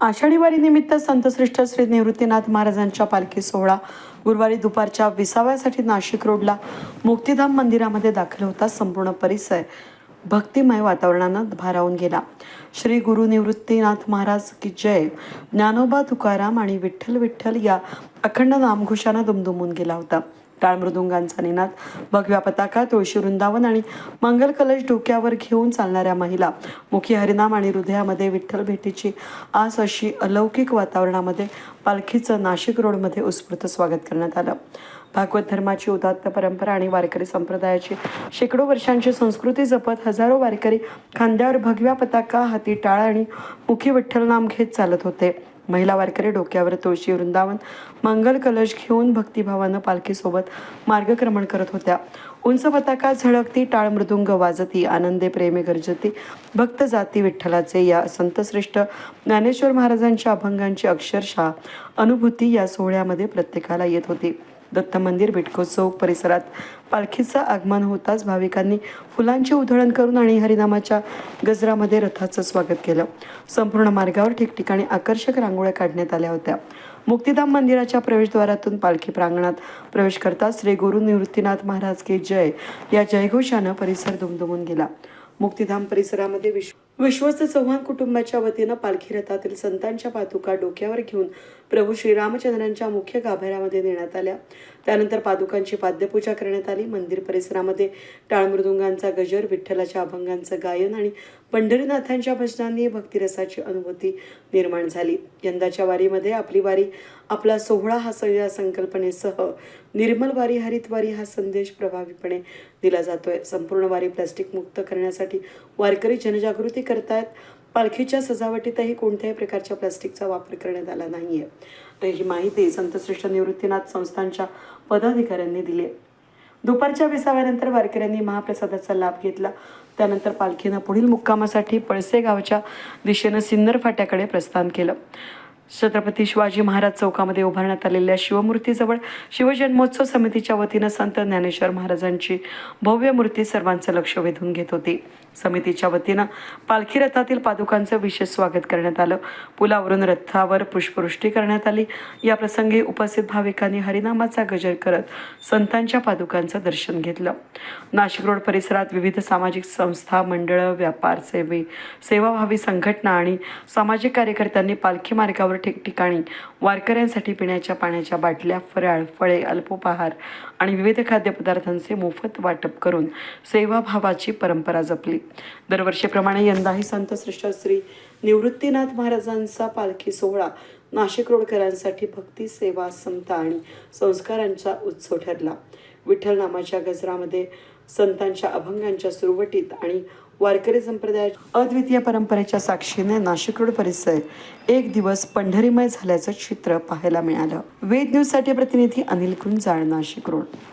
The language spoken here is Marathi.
आषाढी वारीनिमित्त संतश्रेष्ठ श्री निवृत्तीनाथ महाराजांच्या पालखी सोहळा गुरुवारी दुपारच्या 20व्यासाठी नाशिक रोडला मुक्तिधाम मंदिरामध्ये दाखल होता. संपूर्ण परिसर भक्तिमय वातावरणानं भारावून गेला. श्री गुरु निवृत्तीनाथ महाराज की जय, ज्ञानोबा तुकाराम आणि विठ्ठल विठ्ठल या अखंड नामघोषानं दुमदुमून गेला होता. टाळ मृदुंगांचा निनाद, भगव्या पताका, तुळशी वृंदावन आणि मंगल कलश डोक्यावर घेऊन चालणाऱ्या महिला, मुखी हरिनाम आणि हृदयामध्ये विठ्ठल भेटीची आस अशी अलौकिक वातावरणामध्ये पालखीचं नाशिक रोडमध्ये उत्स्फूर्त स्वागत करण्यात आलं. भागवत धर्माची उदात्त परंपरा आणि वारकरी संप्रदायाची शेकडो वर्षांची संस्कृती जपत हजारो वारकरी खांद्यावर भगव्या पताका, हाती टाळ आणि मुखी विठ्ठल नाम घेत चालत होते. महिला वारकरी डोक्यावर तुळशी वृंदावन, मंगल कलश घेऊन भक्तिभावानं पालखीसोबत मार्गक्रमण करत होत्या. उंच पताका झळकती, टाळ मृदुंग वाजती, आनंदे प्रेमे गर्जती, भक्त जाती विठ्ठलाचे या संतश्रेष्ठ ज्ञानेश्वर महाराजांच्या अभंगांची अक्षरशः अनुभूती या सोहळ्यामध्ये प्रत्येकाला येत होती. दत्त मंदिर, बिटको चौक परिसरात पालखीचं आगमन होताच भाविकांनी फुलांची उधळण करून आणि हरिनामाच्या गजरामध्ये रथाचं स्वागत केलं. संपूर्ण मार्गावर ठिकठिकाणी आकर्षक रांगोळ्या काढण्यात आल्या होत्या. मुक्तिधाम मंदिराच्या प्रवेशद्वारातून पालखी प्रांगणात प्रवेश करताच श्री गुरु निवृत्तीनाथ महाराज की जय या जयघोषानं परिसर दुमदुमून गेला. मुक्तिधाम परिसरामध्ये विश्वस्त चव्हाण कुटुंबाच्या वतीनं पालखी रथातील संतांच्या पादुका डोक्यावर घेऊन प्रभू श्रीरामचंद्रांच्या मुख्य गाभाऱ्यामध्ये नेण्यात आल्या. त्यानंतर पादुकांची पाद्यपूजा करण्यात आली. मंदिर परिसरामध्ये टाळ मृदुंगांचा गजर, विठ्ठलाच्या अभंगांचं गायन आणि पंढरीनाथांच्या भजनांनी भक्तिरसाची अनुभूती निर्माण झाली. यंदाच्या वारीमध्ये आपली वारी आपला सोहळा हा या संकल्पनेसह निर्मल वारी, हरित वारी हा संदेश प्रभावीपणे दिला जातोय. संपूर्ण वारी प्लास्टिक मुक्त करण्यासाठी वारकरी जनजागृती करतायत. पालखीच्या सजावटीतही कोणत्याही प्रकारच्या प्लास्टिकचा वापर करण्यात आला नाहीये. ही माहिती संतश्रेष्ठ निवृत्तीनाथ संस्थांच्या पदाधिकाऱ्यांनी दिली. दुपारच्या 20व्यानंतर वारकऱ्यांनी महाप्रसादाचा लाभ घेतला. त्यानंतर पालखीनं पुढील मुक्कामासाठी पळसे गावच्या दिशेनं सिन्नर फाट्याकडे प्रस्थान केलं. छत्रपती शिवाजी महाराज चौकामध्ये उभारण्यात आलेल्या शिवमूर्तीजवळ शिवजन्मोत्सव समितीच्या वतीनं संत ज्ञानेश्वर महाराजांची भव्य मूर्ती सर्वांचं लक्ष वेधून घेत होती. समितीच्या वतीनं पालखी रथातील पादुकांचं विशेष स्वागत करण्यात आलं. पुलावरून रथावर पुष्पवृष्टी करण्यात आली. या प्रसंगी उपस्थित भाविकांनी हरिनामाचा गजर करत संतांच्या पादुकांचं दर्शन घेतलं. नाशिक रोड परिसरात विविध सामाजिक संस्था, मंडळं, व्यापार सेवाभावी संघटना आणि सामाजिक कार्यकर्त्यांनी पालखी मार्गावर ठिकठिकाणी वारकऱ्यांसाठी पिण्याच्या पाण्याच्या बाटल्या, फराळ, फळे, अल्पोपहार आणि विविध खाद्यपदार्थांचे मोफत वाटप करून सेवाभावाची परंपरा जपली. दरवर्षीप्रमाणे यंदाही संतश्रेष्ठ श्री निवृत्तीनाथ महाराजांचा पालखी सोहळा नाशिक रोडकरांसाठी भक्ती, सेवा, समता आणि संस्कारांचा उत्सव ठरला. विठ्ठल नामाच्या गजरामध्ये, संतांच्या अभंगांच्या सुरवटीत आणि वारकरी संप्रदायाच्या अद्वितीय परंपरेच्या साक्षीने नाशिक रोड परिसर एक दिवस पंढरीमय झाल्याचं चित्र पाहायला मिळालं. वेद न्यूजसाठी प्रतिनिधी अनिल कुंजाळ, नाशिक रोड.